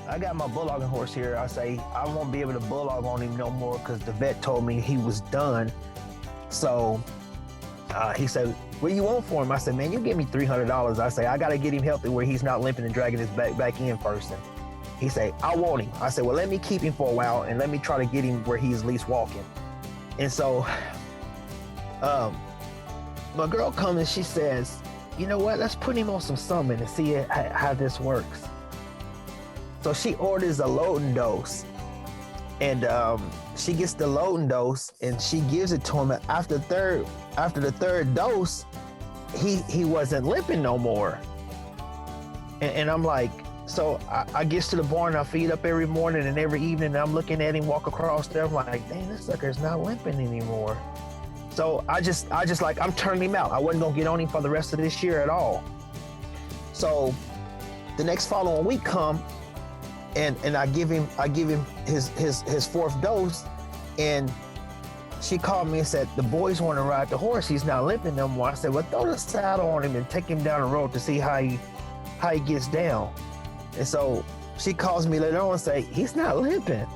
I got my bulldogging horse here. I say I won't be able to bulldog on him no more because the vet told me he was done. So he said, "What do you want for him?" I said, "Man, you give me $300." I say I got to get him healthy where he's not limping and dragging his back in first. And he said, "I want him." I said, "Well, let me keep him for a while and let me try to get him where he's at least walking." And so my girl comes and she says, "You know what? Let's put him on some summon and see how this works." So she orders a loading dose, and she gets the loading dose and she gives it to him. After the third dose, he wasn't limping no more. And I'm like, so I get to the barn, I feed up every morning and every evening, and I'm looking at him walk across there. I'm like, dang, this sucker's not limping anymore. So I just like, I'm turning him out. I wasn't gonna get on him for the rest of this year at all. So the next following week come, and I give him his fourth dose, and she called me and said, "The boys want to ride the horse. He's not limping no more." I said, "Well, throw the saddle on him and take him down the road to see how he gets down." And so she calls me later on and say, "He's not limping."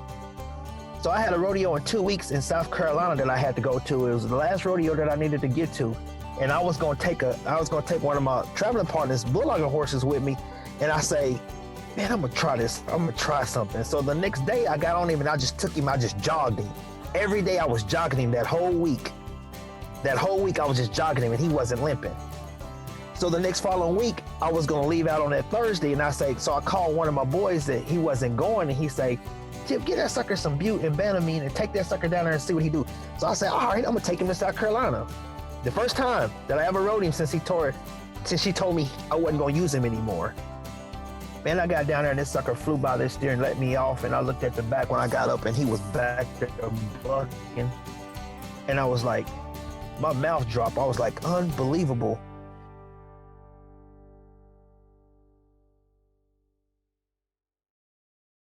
So I had a rodeo in 2 weeks in South Carolina that I had to go to. It was the last rodeo that I needed to get to, and I was going to take one of my traveling partners, bulldogging horses, with me. And I say, "Man, I'm gonna try this. I'm gonna try something." So the next day I got on him and I just took him. I just jogged him. Every day I was jogging him that whole week. That whole week I was just jogging him and he wasn't limping. So the next following week I was gonna leave out on that Thursday, and I called one of my boys that he wasn't going, and he say, "Tip, get that sucker some Butte and Banamine and take that sucker down there and see what he do." So I said, "All right, I'm gonna take him to South Carolina." The first time that I ever rode him since she told me I wasn't gonna use him anymore. Man, I got down there and this sucker flew by this steer and let me off, and I looked at the back when I got up and he was back there bucking. And I was like, my mouth dropped. I was like, unbelievable.